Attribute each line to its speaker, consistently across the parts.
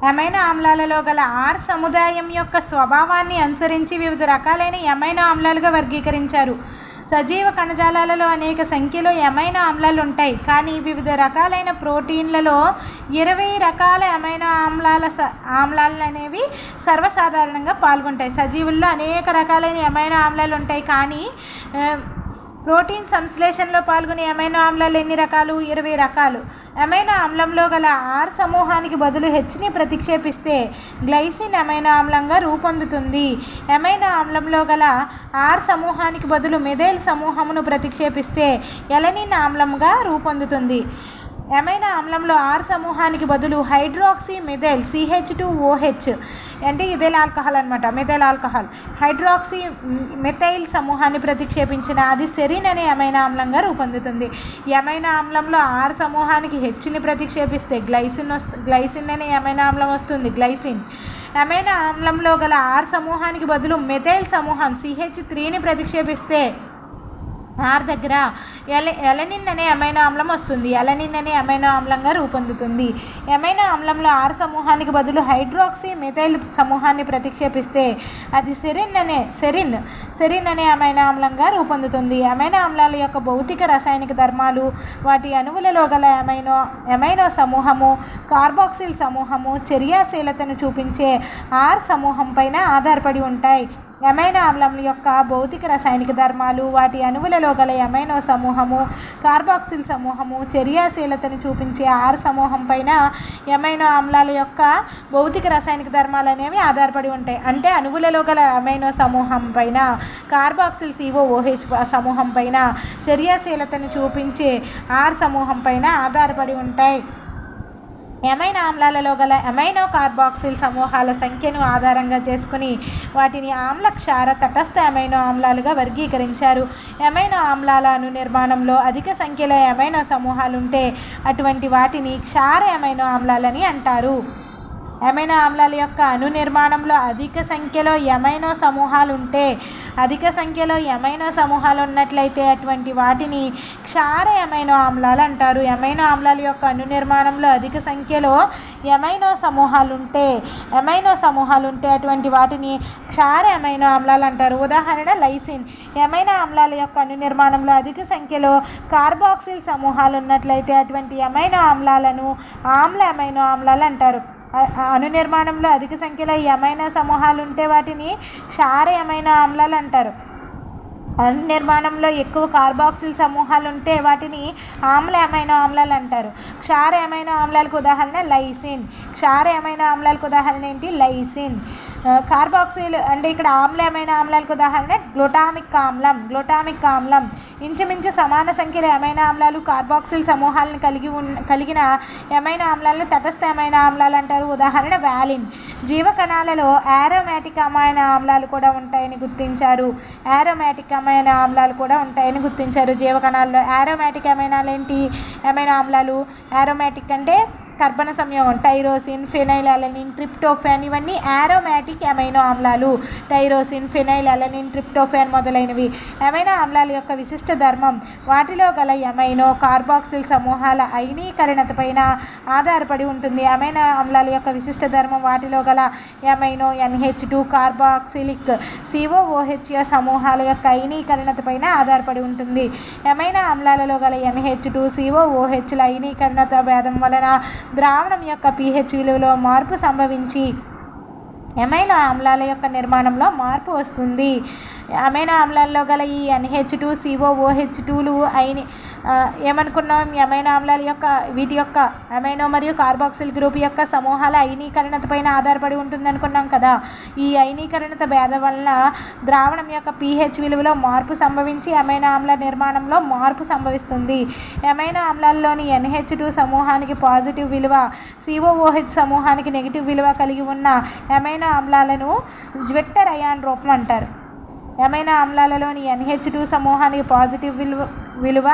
Speaker 1: Amino ఆమ్లాలలో గల R సముదాయం యొక్క స్వభావాన్ని అనుసరించి వివిధ రకాలైన అమైనో ఆమ్లాలుగా వర్గీకరించారు. సజీవ కణజాలాలలో అనేక సంఖ్యలో అమైనో ఆమ్లాలు ఉంటాయి, కానీ వివిధ రకాలైన ప్రోటీన్లలో 20 రకాల అమైనో ఆమ్లాలు అనేవి సర్వసాధారణంగా పాల్గొంటాయి. సజీవుల్లో అనేక రకాలైన అమైనో ఆమ్లాలు ఉంటాయి, కానీ ప్రోటీన్ సంశ్లేషణలో పాల్గొనే అమైనో ఆమ్లాలు ఎన్ని రకాలు? 20 రకాలు. అమైనో ఆమ్లంలో గల R సమూహానికి బదులు Hని ప్రతిక్షేపిస్తే గ్లైసిన్ అమైనో ఆమ్లంగా రూపొందుతుంది. అమైనో ఆమ్లంలో గల R సమూహానికి బదులు మెథైల్ సమూహమును ప్రతిక్షేపిస్తే ఎలనిన్ ఆమ్లంగా రూపొందుతుంది. అమైనో ఆమ్లంలో R సమూహానికి బదులు హైడ్రాక్సీ మెథైల్ CH2OH అంటే ఇథైల్ ఆల్కహాల్ అనమాట, మెథైల్ ఆల్కహాల్, హైడ్రాక్సీ మెథైల్ సమూహాన్ని ప్రతిక్షేపించిన అది సెరిన్ అనే అమైనో ఆమ్లంగా రూపొందుతుంది. ఈ అమైనో ఆమ్లంలో R సమూహానికి Hని ప్రతిక్షేపిస్తే గ్లైసిన్ అనే అమైనో ఆమ్లం వస్తుంది, గ్లైసిన్. అమైనో ఆమ్లంలో గల R సమూహానికి బదులు మెథైల్ సమూహం CH3ని ప్రతిక్షేపిస్తే R దగ్గర ఎలనిన్ అనే అమైనో ఆమ్లం వస్తుంది, ఎలనిన్ అనే అమైనో ఆమ్లంగా రూపొందుతుంది. అమైనో ఆమ్లంలో R సమూహానికి బదులు హైడ్రాక్సీ మెథైల్ సమూహాన్ని ప్రతిక్షేపిస్తే అది సెరిన్ అనే అమైనో ఆమ్లంగా రూపొందుతుంది. అమైనో ఆమ్లాల యొక్క భౌతిక రసాయనిక ధర్మాలు వాటి అణువులలో గల అమైనో సమూహము, కార్బాక్సిల్ సమూహము చర్యాశీలతను చూపించే R సమూహం పైన ఆధారపడి ఉంటాయి. అమైనో ఆమ్లం యొక్క భౌతిక రసాయనిక ధర్మాలు వాటి అణువులలో గల అమైనో సమూహము, కార్బాక్సిల్ సమూహము చర్యాశీలతను చూపించే R సమూహం పైన అమైనో ఆమ్లాల యొక్క భౌతిక రసాయనిక ధర్మాలు అనేవి ఆధారపడి ఉంటాయి. అంటే అణువులలో గల అమైనో సమూహం పైన, కార్బాక్సిల్ COOH సమూహం పైన, చర్యాశీలతను చూపించే R సమూహం పైన ఆధారపడి ఉంటాయి. అమైనో ఆమ్లాలలో గల అమైనో కార్బాక్సిల్ సమూహాల సంఖ్యను ఆధారంగా చేసుకుని వాటిని ఆమ్ల క్షార తటస్థ అమైనో ఆమ్లాలుగా వర్గీకరించారు. అమైనో ఆమ్లాల అణు నిర్మాణంలో అధిక సంఖ్యలో అమైనో సమూహాలు ఉంటే అటువంటి వాటిని క్షార అమైనో ఆమ్లాలని అంటారు. అమైనో ఆమ్లాల యొక్క అణు నిర్మాణంలో అధిక సంఖ్యలో అమైనో సమూహాలు ఉంటే, అధిక సంఖ్యలో అమైనో సమూహాలు ఉన్నట్లయితే అటువంటి వాటిని క్షార అమైనో ఆమ్లాలు అంటారు. అమైనో ఆమ్లాల యొక్క అణు నిర్మాణంలో అధిక సంఖ్యలో అమైనో సమూహాలు ఉంటే అటువంటి వాటిని క్షార అమైనో ఆమ్లాలు అంటారు. ఉదాహరణ లైసిన్. అమైనో ఆమ్లాల యొక్క అణు నిర్మాణంలో అధిక సంఖ్యలో కార్బాక్సిల్ సమూహాలు ఉన్నట్లయితే అటువంటి అమైనో ఆమ్లాలను ఆమ్ల అమైనో ఆమ్లాలు అంటారు. అణు నిర్మాణంలో అధిక సంఖ్యలో ఈ అమైనో సమూహాలు ఉంటే వాటిని క్షార అమైనో ఆమ్లాలు అంటారు. అణు నిర్మాణంలో ఎక్కువ కార్బాక్సిల్ సమూహాలు ఉంటే వాటిని ఆమ్ల అమైనో ఆమ్లాలు అంటారు. క్షార అమైనో ఆమ్లాలకు ఉదాహరణ లైసిన్. క్షార అమైనో ఆమ్లాలకు ఉదాహరణ ఏంటి? లైసిన్. కార్బాక్సిల్ అంటే ఇక్కడ ఆమ్ల అమైనో ఆమ్లాలకు ఉదాహరణ గ్లూటామిక్ ఆమ్లం. ఇంచుమించు సమాన సంఖ్యలో అమైనో ఆమ్లాలు కార్బాక్సిల్ సమూహాలను కలిగిన అమైనో ఆమ్లాలను తటస్థ అమైనో ఆమ్లాలు అంటారు. ఉదాహరణ వాలిన్. జీవకణాలలో ఆరోమాటిక్ అమైనో ఆమ్లాలు కూడా ఉంటాయని గుర్తించారు. జీవకణాల్లో ఆరోమాటిక్ అమైనాలు ఏంటి? అమైనో ఆమ్లాలు ఆరోమాటిక్ అంటే కర్బన సంయోగం, టైరోసిన్, ఫెనైలాలనిన్, ట్రిప్టోఫాన్ ఇవన్నీ ఆరోమాటిక్ అమైనో ఆమ్లాలు. టైరోసిన్, ఫెనైలాలనిన్, ట్రిప్టోఫాన్ మొదలైనవి. అమైనో ఆమ్లాల యొక్క విశిష్ట ధర్మం వాటిలో గల అమైనో కార్బాక్సిల్ సమూహాల అయనీకరణతపైన ఆధారపడి ఉంటుంది. అమైనో ఆమ్లాల యొక్క విశిష్ట ధర్మం వాటిలో గల అమైనో NH2 కార్బాక్సిలిక్ COOH సమూహాల యొక్క అయనీకరణతపైన ఆధారపడి ఉంటుంది. అమైనో ఆమ్లాలలో గల NH2 COOHల అయనీకరణత భేదం వలన ద్రావణం యొక్క pH విలువలో మార్పు సంభవించి అమైనో ఆమ్లాల యొక్క నిర్మాణంలో మార్పు వస్తుంది. అమైనో ఆమ్లాల్లో గల ఈ NH2 COOH2లు ఏమనుకున్నాం? అమైనో ఆమ్లాల యొక్క వీటి యొక్క అమైనో మరియు కార్బాక్సిల్ గ్రూప్ యొక్క సమూహాల అయనీకరణత పైన ఆధారపడి ఉంటుంది అనుకున్నాం కదా. ఈ అయనీకరణత భేదం వలన ద్రావణం యొక్క pH విలువలో మార్పు సంభవించి అమైనో ఆమ్ల నిర్మాణంలో మార్పు సంభవిస్తుంది. అమైనో ఆమ్లాల్లోని NH2 సమూహానికి పాజిటివ్ విలువ, COOH సమూహానికి నెగిటివ్ విలువ కలిగి ఉన్న అమైనో ఆమ్లాలను జ్విట్టర్ అయాన్ రూపం అంటారు. అమైనో ఆమ్లాలలోని NH2 సమూహానికి పాజిటివ్ విలువ,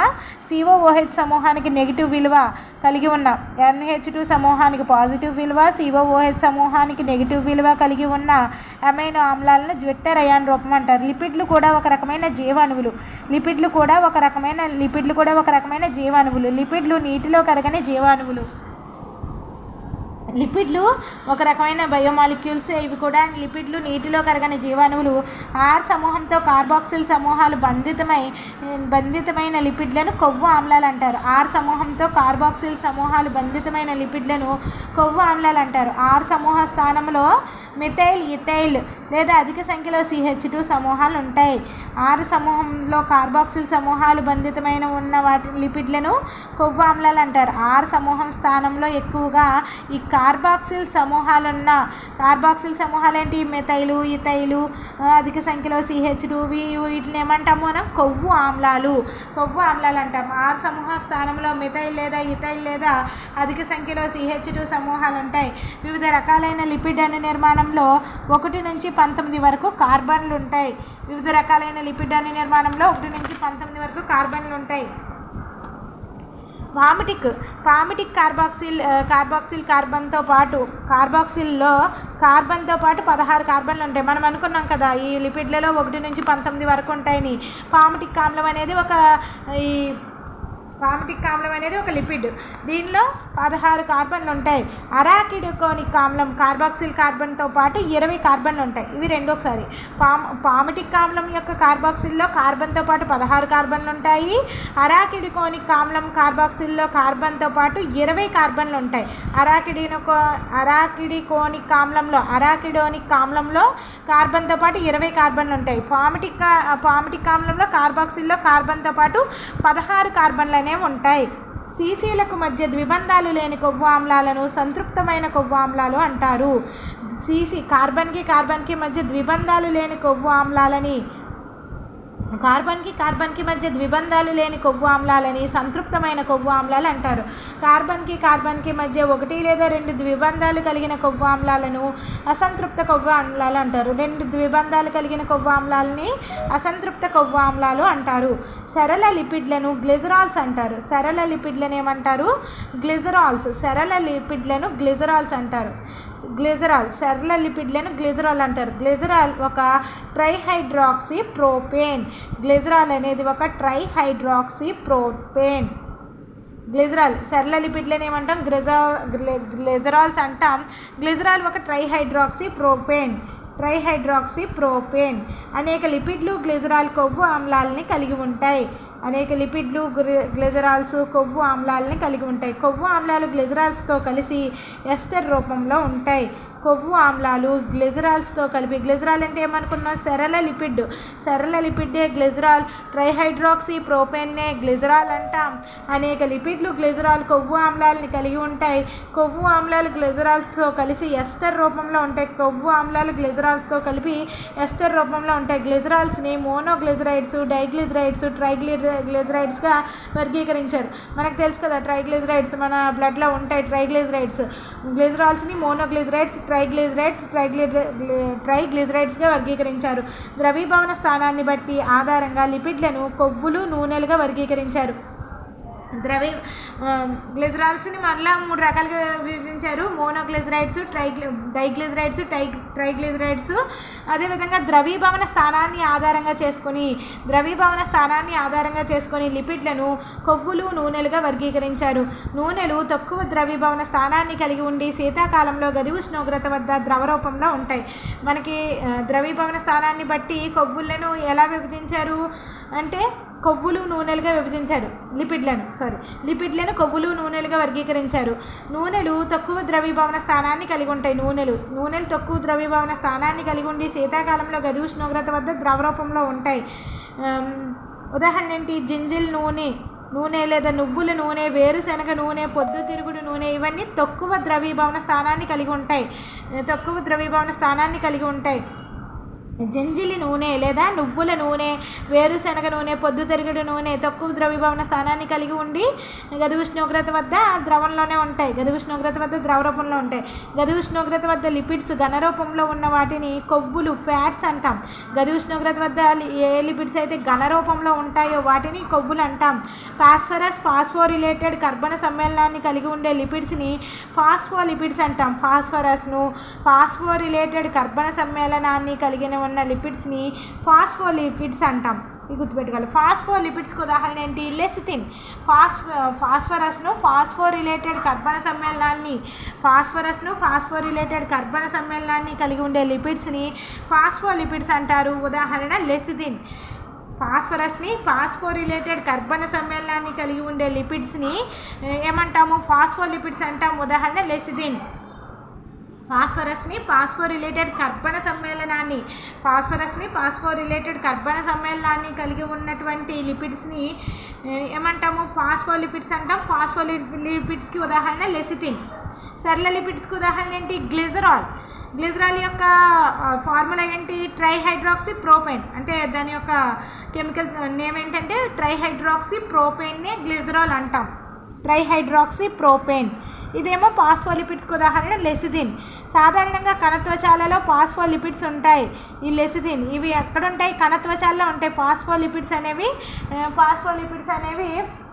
Speaker 1: COOH సమూహానికి నెగిటివ్ విలువ కలిగి ఉన్న NH2 సమూహానికి పాజిటివ్ విలువ, COOH సమూహానికి నెగిటివ్ విలువ కలిగి ఉన్న అమైనో ఆమ్లాలను జ్విట్టర్ అయాన్ రూపం అంటారు. లిపిడ్లు కూడా ఒక రకమైన జీవాణువులు. లిపిడ్లు నీటిలో కరగని జీవాణువులు. లిపిడ్లు ఒక రకమైన బయోమాలిక్యూల్స్. ఇవి కూడా లిపిడ్లు నీటిలో కరగని జీవాణువులు. ఆర్ సమూహంతో కార్బాక్సిల్ సమూహాలు బంధితమైన లిపిడ్లను కొవ్వు ఆమ్లాలు అంటారు. ఆర్ సమూహంతో కార్బాక్సిల్ సమూహాలు బంధితమైన లిపిడ్లను కొవ్వు ఆమ్లాలు అంటారు. ఆర్ సమూహ స్థానంలో మిథైల్, ఇథైల్ లేదా అధిక సంఖ్యలో CH2 సమూహాలు ఉంటాయి. ఆర్ సమూహంలో కార్బాక్సిల్ సమూహాలు బంధితమైన ఉన్న వాటి లిపిడ్లను కొవ్వు ఆమ్లాలు అంటారు. ఆర్ సమూహం స్థానంలో ఎక్కువగా ఈ కార్బాక్సిల్ సమూహాలు ఏంటి? మెథైలు, ఇథైలు, అధిక సంఖ్యలో CH2, వీటిని ఏమంటాము మనం? కొవ్వు ఆమ్లాలు అంటాము. ఆర్ సమూహ స్థానంలో మిథైల్ లేదా ఇథైల్ లేదా అధిక సంఖ్యలో CH2 సమూహాలు ఉంటాయి. వివిధ రకాలైన లిపిడ్ అణు నిర్మాణంలో 1 నుంచి 19 వరకు కార్బన్లు ఉంటాయి. వివిధ రకాలైన లిపిడ్ అణు నిర్మాణంలో 1 నుంచి 19 వరకు కార్బన్లు ఉంటాయి. పామిటిక్ కార్బాక్సిల్ కార్బన్తో పాటు కార్బాక్సిల్లో కార్బన్తో పాటు 16 కార్బన్లు ఉంటాయి. మనం అనుకున్నాం కదా ఈ లిపిడ్లలో 1 నుంచి 19 వరకు ఉంటాయని. పామిటిక్ ఆమ్లం అనేది ఒక లిపిడ్. దీనిలో 16 కార్బన్లు ఉంటాయి. అరాకిడోనిక్ ఆమ్లం కార్బాక్సిల్ కార్బన్తో పాటు 20 కార్బన్లు ఉంటాయి. ఇవి రెండు ఒకసారి. పామిటిక్ ఆమ్లం యొక్క కార్బాక్సిల్లో కార్బన్తో పాటు 16 కార్బన్లు ఉంటాయి. అరాకిడోనిక్ ఆమ్లం కార్బాక్సిల్లో కార్బన్తో పాటు 20 కార్బన్లు ఉంటాయి. అరాకిడోనిక్ ఆమ్లంలో కార్బన్తో పాటు 20 కార్బన్లు ఉంటాయి. పామిటిక్ ఆమ్లంలో కార్బాక్సిల్లో కార్బన్తో పాటు 16 కార్బన్లు ఉంటాయి. సీసీలకు మధ్య ద్విబంధాలు లేని కొవ్వు ఆమ్లాలను సంతృప్తమైన కొవ్వు ఆమ్లాలు అంటారు. కార్బన్కి మధ్య ద్విబంధాలు లేని కొవ్వు ఆమ్లాలని మధ్య ద్విబంధాలు లేని కొవ్వు ఆమ్లాలని సంతృప్తమైన కొవ్వు ఆమ్లాలు అంటారు. కార్బన్కి మధ్య 1 లేదా 2 ద్విబంధాలు కలిగిన కొవ్వు ఆమ్లాలను అసంతృప్త కొవ్వు ఆమ్లాలు అంటారు. 2 ద్విబంధాలు కలిగిన కొవ్వు ఆమ్లాలని అసంతృప్త కొవ్వు ఆమ్లాలు అంటారు. సరళ లిపిడ్లను గ్లిజరాల్స్ అంటారు. సరళ లిపిడ్లను ఏమంటారు? గ్లిజరాల్స్ అంటారు. సరళ లిపిడ్లను గ్లిజరాల్ అంటారు. గ్లిజరాల్ ఒక ట్రైహైడ్రాక్సీ ప్రోపేన్. గ్లిజరాల్ అనేది ఒక ట్రైహైడ్రాక్సీ ప్రోపేన్. సరళ లిపిడ్లను ఏమంటాం? గ్లిజరాల్స్ అంటాం. గ్లిజరాల్ ఒక ట్రైహైడ్రాక్సీ ప్రోపేన్. అనేక లిపిడ్లు గ్లిజరాల్ కొవ్వు ఆమ్లాలని కలిగి ఉంటాయి. కొవ్వు ఆమ్లాలు గ్లిజరాల్స్తో కలిసి ఎస్టర్ రూపంలో ఉంటాయి. కొవ్వు ఆమ్లాలు గ్లిజరాల్స్తో కలిపి, గ్లిజరాల్ అంటే ఏమనుకున్నా? సరళ లిపిడ్డే గ్లిజరాల్. ట్రైహైడ్రాక్సీ ప్రోపేన్నే గ్లిజరాల్ అంటాం. అనేక లిపిడ్లు గ్లిజరాల్ కొవ్వు ఆమ్లాలని కలిగి ఉంటాయి. కొవ్వు ఆమ్లాలు గ్లిజరాల్స్తో కలిసి ఎస్టర్ రూపంలో ఉంటాయి. గ్లిజరాల్స్ని మోనోగ్లిజరైడ్స్, డైగ్లిజరైడ్స్, ట్రైగ్లిజరైడ్స్గా వర్గీకరించారు. మనకు తెలుసు కదా ట్రైగ్లిజరైడ్స్ మన బ్లడ్లో ఉంటాయి. గ్లిజరాల్స్ని మోనోగ్లిజరైడ్స్, ట్రైగ్లిజరైడ్స్గా వర్గీకరించారు. ద్రవీభవన స్థానాన్ని బట్టి ఆధారంగా లిపిడ్లను కొవ్వులు, నూనెలుగా వర్గీకరించారు. గ్లిజరాల్స్ని మరలా 3 రకాలుగా విభజించారు. Monoglycerides, diglycerides, triglycerides. అదేవిధంగా ద్రవీభవన స్థానాన్ని ఆధారంగా చేసుకొని లిపిడ్లను కొవ్వులు, నూనెలుగా వర్గీకరించారు. నూనెలు తక్కువ ద్రవీభవన స్థానాన్ని కలిగి ఉండి శీతాకాలంలో గది ఉష్ణోగ్రత వద్ద ద్రవ రూపంలో ఉంటాయి. మనకి ద్రవీభవన స్థానాన్ని బట్టి కొవ్వులను ఎలా విభజించారు అంటే కొవ్వులు, నూనెలుగా విభజించారు. లిపిడ్లను కొవ్వులు, నూనెలుగా వర్గీకరించారు. నూనెలు తక్కువ ద్రవీభవన స్థానాన్ని కలిగి ఉంటాయి. నూనెలు తక్కువ ద్రవీభవన స్థానాన్ని కలిగి ఉండి శీతాకాలంలో గది ఉష్ణోగ్రత వద్ద ద్రవ రూపంలో ఉంటాయి. ఉదాహరణ ఏంటి? జింజిల్ నూనె లేదా నువ్వుల నూనె, వేరుశనగ నూనె, పొద్దుతిరుగుడు నూనె ఇవన్నీ తక్కువ ద్రవీభవన స్థానాన్ని కలిగి ఉంటాయి. జంజిలి నూనె లేదా నువ్వుల నూనె, వేరుశనగ నూనె, పొద్దుతిరుగుడు నూనె తక్కువ ద్రవీభవన స్థానాన్ని కలిగి ఉండి గది ఉష్ణోగ్రత వద్ద ద్రవ రూపంలో ఉంటాయి. గది ఉష్ణోగ్రత వద్ద లిపిడ్స్ ఘనరూపంలో ఉన్న వాటిని కొవ్వులు, ఫ్యాట్స్ అంటాం. గది ఉష్ణోగ్రత వద్ద ఏ లిపిడ్స్ అయితే ఘనరూపంలో ఉంటాయో వాటిని కొవ్వులు అంటాం. ఫాస్ఫోరిలేటెడ్ కర్బన సమ్మేళనాన్ని కలిగి ఉండే లిపిడ్స్ని ఫాస్ఫోలిపిడ్స్ అంటాం. ఫాస్ఫోరిలేటెడ్ కర్బన సమ్మేళనాన్ని కలిగిన ఉన్న లిపిడ్స్ని ఫాస్ఫోలిపిడ్స్ అంటాం. ఇది గుర్తుపెట్టుకోవాలి. ఫాస్ఫోలిపిడ్స్కి ఉదాహరణ ఏంటి? లెసిథిన్. ఫాస్ఫరస్ను ఫాస్ఫోరిలేటెడ్ కర్బన సమ్మేళనాన్ని కలిగి ఉండే లిపిడ్స్ని ఫాస్ఫోలిపిడ్స్ అంటారు. ఉదాహరణ లెసిథిన్. ఫాస్ఫరస్ని ఫాస్ఫోరిలేటెడ్ కర్బన సమ్మేళనాన్ని కలిగి ఉండే లిపిడ్స్ని ఏమంటాము? ఫాస్ఫోలిపిడ్స్ అంటాం. ఉదాహరణ లెసిథిన్. ఫాస్ఫరస్ని ఫాస్ఫోరిలేటెడ్ కర్బన సమ్మేళనాన్ని కలిగి ఉన్నటువంటి లిపిడ్స్ని ఏమంటాము? ఫాస్ఫోలిపిడ్స్ అంటాం. ఫాస్ఫోలిపిడ్స్కి ఉదాహరణ లెసిథిన్. సరళ లిపిడ్స్కి ఉదాహరణ ఏంటి? గ్లిజరాల్ యొక్క ఫార్ములా ఏంటి? ట్రైహైడ్రాక్సీ ప్రోపేన్. అంటే దాని యొక్క కెమికల్ నేమ్ ఏంటంటే ట్రైహైడ్రాక్సీ ప్రోపేన్నే గ్లిజరాల్ అంటాం. ట్రైహైడ్రాక్సీ ప్రోపేన్. ఇదేమో ఫాస్ఫోలిపిడ్స్కి ఉదాహరణ లెసిథిన్. సాధారణంగా కణత్వచాలలో ఫాస్ఫోలిపిడ్స్ ఉంటాయి. ఈ లెసిథిన్ ఇవి ఎక్కడుంటాయి? కణత్వచాలలో ఉంటాయి. ఫాస్ఫోలిపిడ్స్ అనేవి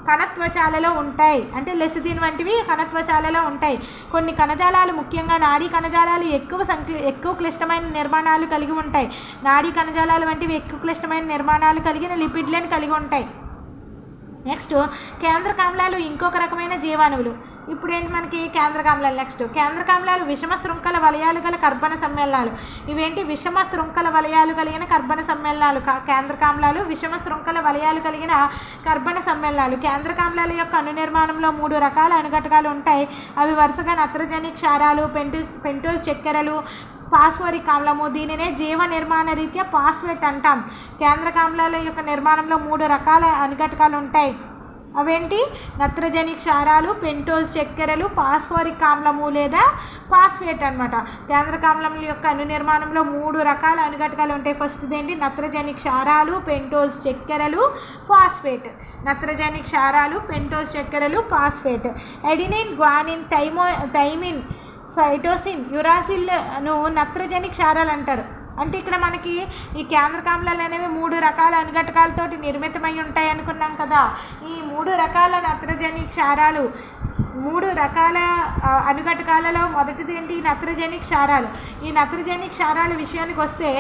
Speaker 1: కణత్వచాలలో ఉంటాయి. అంటే లెసిథిన్ వంటివి కణత్వచాలలో ఉంటాయి. కొన్ని కణజాలాలు, ముఖ్యంగా నాడీ కణజాలాలు ఎక్కువ క్లిష్టమైన నిర్మాణాలు కలిగి ఉంటాయి. నాడీ కణజాలాలు వంటివి ఎక్కువ క్లిష్టమైన నిర్మాణాలు కలిగిన లిపిడ్లను కలిగి ఉంటాయి. నెక్స్ట్ కేంద్రకామ్లాలు ఇంకొక రకమైన జీవాణువులు. ఇప్పుడు ఏంటి మనకి? కేంద్రకామ్లాలు. నెక్స్ట్ కేంద్రకామ్లాలు విషమ శృంఖల వలయాలు గల కర్బన సమ్మేళనాలు. ఇవేంటి? విషమ శృంఖల వలయాలు కలిగిన కర్బన సమ్మేళనాలు. కేంద్రకామ్లాలు విషమ శృంఖల వలయాలు కలిగిన కర్బన సమ్మేళనాలు. కేంద్రకామ్లాల యొక్క అణునిర్మాణంలో 3 రకాల అణుఘటకాలు ఉంటాయి. అవి వరుసగా నత్రజని క్షారాలు, పెంటోజ్ చక్కెరలు, ఫాస్ఫోరిక్ ఆమ్లము. దీనినే జీవ నిర్మాణ రీత్యా ఫాస్ఫేట్ అంటాం. కేంద్రకామ్లాల యొక్క నిర్మాణంలో 3 రకాల అణుఘటకాలు ఉంటాయి. అవేంటి? నత్రజని క్షారాలు, పెంటోజ్ చక్కెరలు, ఫాస్ఫోరిక్ ఆమ్లము లేదా ఫాస్ఫేట్ అనమాట. కేంద్రకామ్లం యొక్క అణునిర్మాణంలో 3 రకాల అణుఘటకాలు ఉంటాయి. ఫస్ట్ ఏంటి? నత్రజని క్షారాలు, పెంటోజ్ చక్కెరలు, ఫాస్ఫేట్. నత్రజని క్షారాలు, పెంటోజ్ చక్కెరలు, phosphate. Adenine, guanine, thymine, cytosine, యురాసిల్ను నత్రజని క్షారాలు అంటారు. అంటే ఇక్కడ మనకి ఈ కేంద్రకామ్లాలు అనేవి 3 రకాల అణుఘటకాలతోటి నిర్మితమై ఉంటాయి అనుకున్నాం కదా. ఈ 3 రకాల నత్రజని క్షారాలు, 3 రకాల అణుఘటకాలలో మొదటిది ఏంటి? నత్రజని క్షారాలు. ఈ నత్రజని క్షారాల విషయానికి వస్తే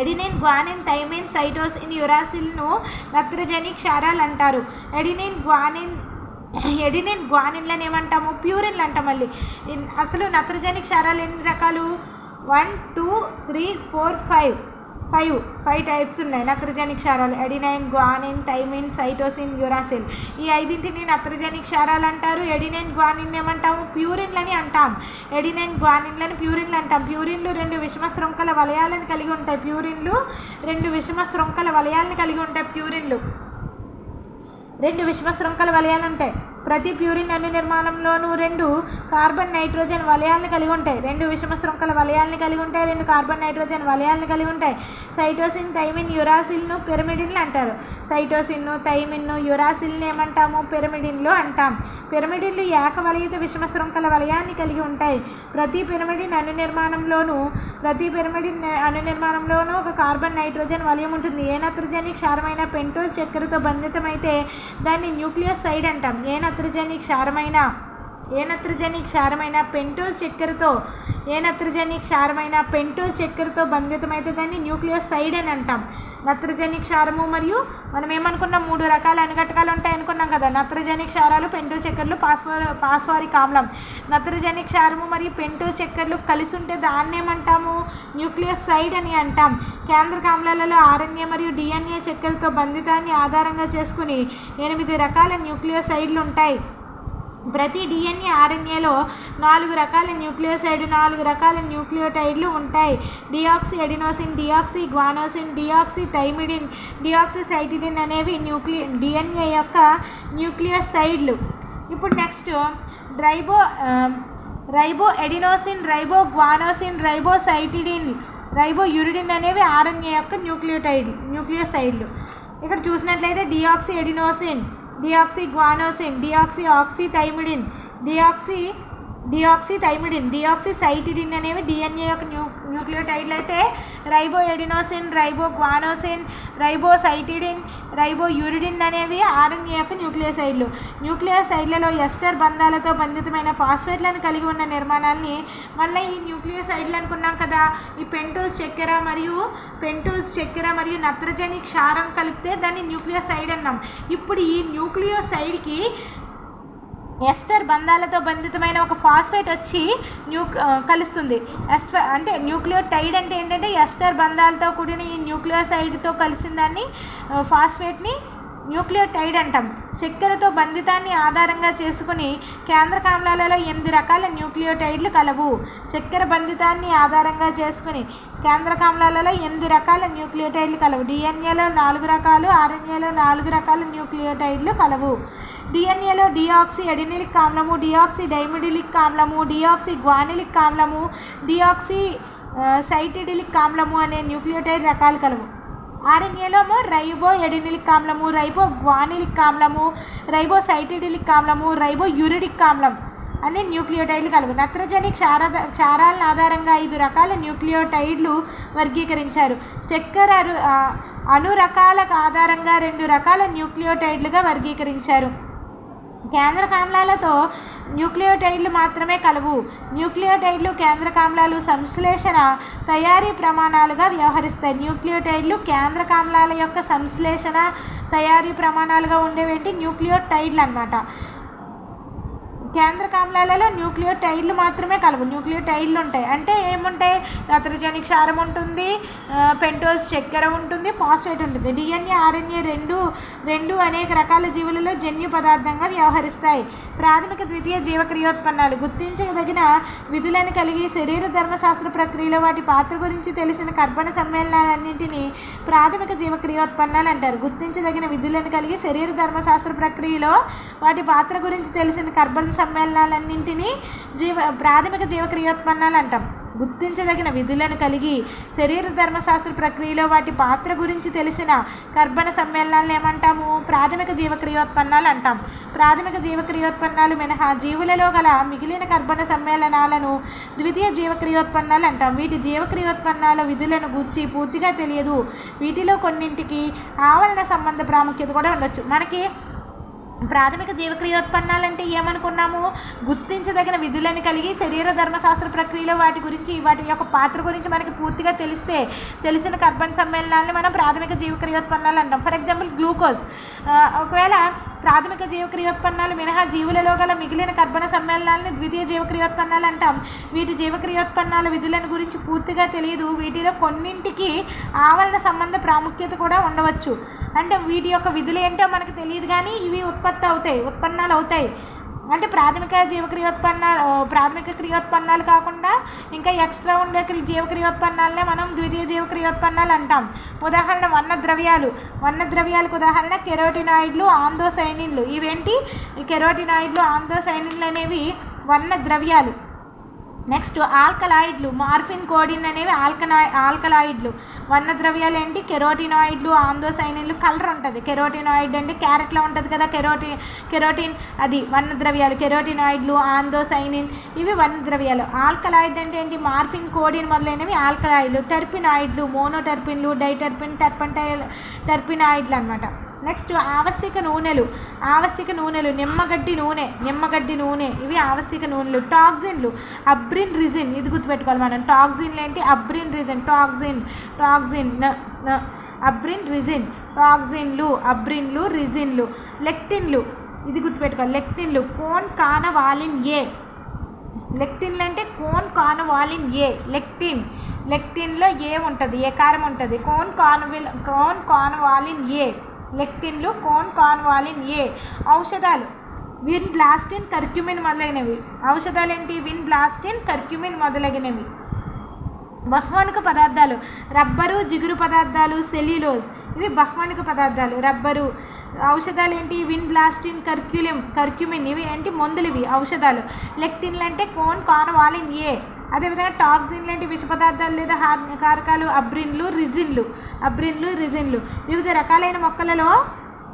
Speaker 1: ఎడినిన్, గ్వానిన్, థైమిన్, సైటోసిన్, యురాసిల్ను నత్రజని క్షారాలు అంటారు. ఎడినిన్ గ్వానిన్లను ఏమంటాము? ప్యూరిన్లు అంటాం. మళ్ళీ అసలు నత్రజని క్షారాలు ఎన్ని రకాలు? 1 2 3 4 5 టైప్స్ ఉన్నాయి నత్రజని క్షారాలు. Adenine, guanine, thymine, cytosine, uracil. ఈ 5ంటిని నత్రజని క్షారాలు అంటారు. ఎడినైన్, గ్వానిన్ ఏమంటాము? ప్యూరిన్లని అంటాం. ఎడినైన్, గ్వానిన్లను ప్యూరిన్లు అంటాం. ప్యూరిన్లు 2 విషమ శృంఖల వలయాలను కలిగి ఉంటాయి. ప్యూరిన్లు 2 విషమ శృంఖల వలయాలను కలిగి ఉంటాయి. ప్యూరిన్లు 2 విషమ శృంఖల వలయాలు ఉంటాయి. ప్రతి ప్యూరిన్ అణు నిర్మాణంలోనూ 2 కార్బన్ నైట్రోజన్ వలయాలను కలిగి ఉంటాయి. 2 విషమ శృంఖల వలయాలను కలిగి ఉంటాయి. 2 కార్బన్ నైట్రోజన్ వలయాలను కలిగి ఉంటాయి. సైటోసిన్, థైమిన్, యురాసిల్ను పిరమిడిన్లు అంటారు. సైటోసిన్ను, థైమిన్ను, యురాసిల్ని ఏమంటాము? పిరమిడిన్లు అంటాం. పిరమిడిన్లు ఏకవలయిత విషమ శృంఖల వలయాన్ని కలిగి ఉంటాయి. ప్రతి పిరమిడిన్ అణు నిర్మాణంలోనూ ఒక కార్బన్ నైట్రోజన్ వలయం ఉంటుంది. ఏ నత్రజని క్షారమైన పెంటోజ్ చక్కెరతో బంధితమైతే దాన్ని న్యూక్లియోసైడ్ అంటాం. ఏ నత్రజని క్షారమైన పెంటోజ్ చక్కెరతో బంధితమైతే దాన్ని న్యూక్లియోసైడ్ అని అంటాం. నత్రజని క్షారము మరియు మనం ఏమనుకున్నాం? 3 రకాల అణుఘటకాలు ఉంటాయి అనుకున్నాం కదా. నత్రజని క్షారాలు, పెంటోజ్ చక్కెరలు, ఫాస్ఫోరిక్ ఆమ్లం. నత్రజని క్షారము మరియు పెంటోజ్ చక్కెరలు కలిసి ఉంటే దాన్ని ఏమంటాము? న్యూక్లియోసైడ్ అని అంటాం. కేంద్రకామ్లాలలో RNA మరియు DNA చక్కెరతో బంధితాన్ని ఆధారంగా చేసుకుని 8 రకాల న్యూక్లియోసైడ్లు ఉంటాయి. ప్రతి DNA RNAలో 4 రకాల న్యూక్లియోసైడ్, 4 రకాల న్యూక్లియోటైడ్లు ఉంటాయి. Deoxy adenosine, deoxy guanosine, deoxy thymidine, deoxy cytidine అనేవి DNA యొక్క న్యూక్లియోసైడ్లు. ఇప్పుడు next ribo adenosine, ribo guanosine, ribo cytidine, ribo uridine అనేవి RNA యొక్క న్యూక్లియోసైడ్లు. ఇక్కడ చూసినట్లయితే deoxy adenosine, deoxy guanosine, deoxy oxythymidine, deoxy deoxythymidine, deoxycytidine అనేవి డిఎన్ఏ యొక్క న్యూక్లియోటైడ్లు అయితే రైబో ఎడినోసిన్, రైబో గ్వానోసిన్, రైబోసైటిడిన్, రైబోయూరిడిన్ అనేవి ఆర్ఎన్ఏ యొక్క న్యూక్లియోసైడ్లు. న్యూక్లియోసైడ్లలో ఎస్టర్ బంధాలతో బంధితమైన ఫాస్ఫేట్లను కలిగి ఉన్న నిర్మాణాలని మళ్ళీ ఈ న్యూక్లియోసైడ్లు అనుకున్నాం కదా. ఈ పెంటోస్ చక్కెర మరియు నత్రజని క్షారం కలిపితే దాన్ని న్యూక్లియోసైడ్ అన్నాం. ఇప్పుడు ఈ న్యూక్లియోసైడ్కి ఎస్టర్ బంధాలతో బంధితమైన ఒక ఫాస్ఫేట్ వచ్చి కలుస్తుంది. అంటే న్యూక్లియోటైడ్ అంటే ఏంటంటే ఎస్టర్ బంధాలతో కూడిన ఈ న్యూక్లియోసైడ్తో కలిసిన దాన్ని ఫాస్ఫేట్ని న్యూక్లియోటైడ్ అంటాం. చక్కెరతో బంధితాన్ని ఆధారంగా చేసుకుని కేంద్రకామ్లాలలో 8 రకాల న్యూక్లియోటైడ్లు కలవు. చక్కెర బంధితాన్ని ఆధారంగా చేసుకుని కేంద్రకామ్లాలలో 8 రకాల న్యూక్లియోటైడ్లు కలవు. డిఎన్ఏలో 4 రకాలు, ఆర్ఎన్ఏలో 4 రకాల న్యూక్లియోటైడ్లు కలవు. డిఎన్ఏలో డియాక్సీ ఎడినిలిక్ ఆమ్లము, డియాక్సీ డైమిడిలిక్ ఆమ్లము, డియాక్సీ గ్వానిలిక్ ఆమ్లము, డియాక్సీ సైటిడిలిక్ ఆమ్లము అనే న్యూక్లియోటైడ్ రకాలు కలవు. ఆర్ఎన్ఏలో రైబో ఎడినిలిక్ ఆమ్లము, రైబో గ్వానిలిక్ ఆమ్లము, రైబోసైటిడిలిక్ ఆమ్లము, రైబోయూరిడిక్ ఆమ్లం అనే న్యూక్లియోటైడ్లు కలవు. నత్రజని క్షారాల ఆధారంగా 5 రకాల న్యూక్లియోటైడ్లు వర్గీకరించారు. చక్కెర అణురకాల ఆధారంగా 2 రకాల న్యూక్లియోటైడ్లుగా వర్గీకరించారు. కేంద్రకామ్లాలతో న్యూక్లియోటైడ్లు మాత్రమే కలవు. న్యూక్లియోటైడ్లు కేంద్రకామ్లాలు సంశ్లేషణ తయారీ ప్రమాణాలుగా వ్యవహరిస్తాయి. న్యూక్లియోటైడ్లు కేంద్రకామ్లాల యొక్క సంశ్లేషణ తయారీ ప్రమాణాలుగా ఉండేవేంటి న్యూక్లియోటైడ్లు అన్నమాట. కేంద్రకామ్లాలలో న్యూక్లియోటైడ్లు మాత్రమే కలవు. న్యూక్లియోటైడ్లు ఉంటాయి అంటే ఏముంటాయి? నత్రజని క్షారం ఉంటుంది, పెంటోస్ చక్కెర ఉంటుంది, ఫాస్ఫేట్ ఉంటుంది. డిఎన్ఏ ఆర్ఎన్ఏ రెండు అనేక రకాల జీవులలో జన్యు పదార్థంగా వ్యవహరిస్తాయి. ప్రాథమిక ద్వితీయ జీవక్రియోత్పన్నాలు గుర్తించదగిన విధులను కలిగి శరీర ధర్మశాస్త్ర ప్రక్రియలో వాటి పాత్ర గురించి తెలిసిన కర్బన సమ్మేళనాలన్నింటినీ ప్రాథమిక జీవక్రియోత్పన్నాలు అంటారు. గుర్తించదగిన విధులను కలిగి శరీర ధర్మశాస్త్ర ప్రక్రియలో వాటి పాత్ర గురించి తెలిసిన కర్బన సమ్మేళనాలన్నింటినీ ప్రాథమిక జీవక్రియోత్పన్నాలు అంటాం. గుర్తించదగిన విధులను కలిగి శరీర ధర్మశాస్త్ర ప్రక్రియలో వాటి పాత్ర గురించి తెలిసిన కర్బన సమ్మేళనాలను ఏమంటాము? ప్రాథమిక జీవక్రియోత్పన్నాలు అంటాం. ప్రాథమిక జీవక్రియోత్పన్నాలు మినహా జీవులలో గల మిగిలిన కర్బన సమ్మేళనాలను ద్వితీయ జీవక్రియోత్పన్నాలు అంటాం. వీటి జీవక్రియోత్పన్నాల విధులను గూర్చి పూర్తిగా తెలియదు. వీటిలో కొన్నింటికి ఆవరణ సంబంధ ప్రాముఖ్యత కూడా ఉండొచ్చు. మనకి ప్రాథమిక జీవక్రియోత్పన్నాలు అంటే ఏమనుకున్నాము? గుర్తించదగిన విధులను కలిగి శరీర ధర్మశాస్త్ర ప్రక్రియలో వాటి యొక్క పాత్ర గురించి మనకి పూర్తిగా తెలిసిన కర్బన సమ్మేళనాలని మనం ప్రాథమిక జీవక్రియోత్పన్నాలు అంటాం. For example glucose. ఒకవేళ ప్రాథమిక జీవక్రియోత్పన్నాలు మినహా జీవులలో గల మిగిలిన కర్బన సమ్మేళనాలను ద్వితీయ జీవక్రియోత్పన్నాలు అంటాం. వీటి జీవక్రియోత్పన్నాల విధులను గురించి పూర్తిగా తెలియదు. వీటిలో కొన్నింటికి ఆవరణ సంబంధ ప్రాముఖ్యత కూడా ఉండవచ్చు. అంటే వీటి యొక్క విధులు ఏంటో మనకు తెలియదు కానీ ఇవి ఉత్పన్నాలు అవుతాయి. అంటే ప్రాథమిక క్రియోత్పన్నాలు కాకుండా ఇంకా ఎక్స్ట్రా ఉండే జీవక్రియోత్పన్నాలనే మనం ద్వితీయ జీవక్రియోత్పన్నాలు అంటాం. ఉదాహరణ వర్ణద్రవ్యాలకు ఉదాహరణ కెరోటినాయిడ్లు, ఆందోసైనిన్లు. ఇవేంటి? కెరోటినాయిడ్లు, ఆందోసైనిన్లు అనేవి వర్ణద్రవ్యాలు. నెక్స్ట్ ఆల్కలాయిడ్లు, మార్ఫిన్, కోడిన్ అనేవి ఆల్కలాయిడ్లు. వర్ణద్రవ్యాలు ఏంటి? కెరోటినాయిడ్లు, ఆందోసైనిన్లు. కలర్ ఉంటుంది. కెరోటినాయిడ్ అంటే క్యారెట్లో ఉంటుంది కదా కెరోటిన్, అది వర్ణద్రవ్యాలు. కెరోటినాయిడ్లు, ఆందోసైనిన్ ఇవి వర్ణద్రవ్యాలు. ఆల్కలాయిడ్ అంటే ఏంటి? మార్ఫిన్, కోడిన్ మొదలైనవి ఆల్కలాయిడ్లు. టెర్పినాయిడ్లు, మోనోటెర్పిన్లు, డైటెర్పిన్, టెర్పినాయిడ్లు అనమాట. నెక్స్ట్ ఆవశ్యక నూనెలు, నిమ్మగడ్డి నూనె ఇవి ఆవశ్యక నూనెలు. టాక్సిన్లు, అబ్రిన్, రిజిన్. ఇది గుర్తుపెట్టుకోవాలి మనం. టాక్సిన్లు ఏంటి? Abrin, resin. Abrin, resin. టాక్సిన్లు, అబ్రిన్లు, రిజిన్లు. లెక్టిన్లు, ఇది గుర్తుపెట్టుకోవాలి. లెక్టిన్లు, కోన్ కానవాలిన్ ఏ. లెక్టిన్లు అంటే కోన్ కానవాలిన్ ఏ. లెక్టిన్లో ఏ ఉంటుంది, ఏ కారం ఉంటుంది. కోన్ కానవాలిన్ ఏ. లెక్టిన్లు, కోన్ కానవాలిన్ ఏ. ఔషధాలు విన్ బ్లాస్టిన్, కర్క్యూమిన్ మొదలైనవి. ఔషధాలు ఏంటి? Win బ్లాస్టిన్, curcumin మొదలగినవి. బహ్వనిక పదార్థాలు రబ్బరు, జిగురు పదార్థాలు, సెల్యులోజ్ ఇవి బహ్వనిక పదార్థాలు. రబ్బరు. ఔషధాలు ఏంటి? విన్ బ్లాస్టిన్, కర్క్యూమిన్ ఇవి ఏంటి? మందులు. ఇవి ఔషధాలు. లెక్టిన్లు అంటే కోన్ కానవాలిన్ ఏ. అదేవిధంగా టాక్సిన్లు ఏంటి? విష పదార్థాలు లేదా హానికారకాలు. అబ్రిన్లు, రిజిన్లు. వివిధ రకాలైన మొక్కలలో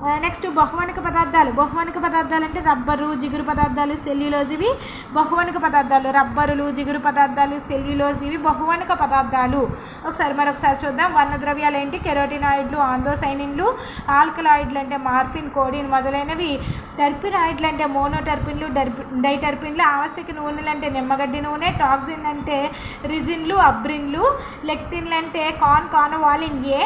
Speaker 1: నెక్స్ట్ బహువనిక పదార్థాలు. బహువనిక పదార్థాలు అంటే రబ్బరు, జిగురు పదార్థాలు, సెల్యులోజ్, ఇవి బహువనిక పదార్థాలు. రబ్బరులు, జిగురు పదార్థాలు, సెల్యులోజ్ ఇవి బహువనిక పదార్థాలు. మరొకసారి చూద్దాం. వర్ణద్రవ్యాలు ఏంటి? కెరోటినాయిడ్లు, ఆందోసైనిన్లు. ఆల్కలాయిడ్లు అంటే మార్ఫిన్, కోడిన్ మొదలైనవి. టెర్పినాయిడ్లు అంటే మోనోటెర్పిన్లు, డైటెర్పిన్లు. ఆవశ్యక నూనెలు అంటే నిమ్మగడ్డి నూనె. టాక్సిన్ అంటే రిజిన్లు, అబ్రిన్లు. లెక్టిన్లు అంటే కానవాలిన్ ఏ.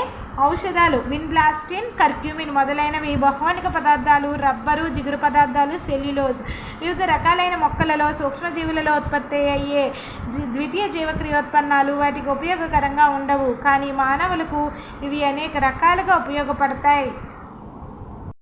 Speaker 1: ఔషధాలు విన్బ్లాస్టిన్, కర్క్యూమిన్ మొదలైనవి బహువనిక పదార్థాలు. రబ్బరు, జిగురు పదార్థాలు, సెల్యులోజ్. వివిధ రకాలైన మొక్కలలో, సూక్ష్మజీవులలో ఉత్పత్తి అయ్యే ద్వితీయ జీవక్రియోత్పన్నాలు వాటికి ఉపయోగకరంగా ఉండవు, కానీ మానవులకు ఇవి అనేక రకాలుగా ఉపయోగపడతాయి.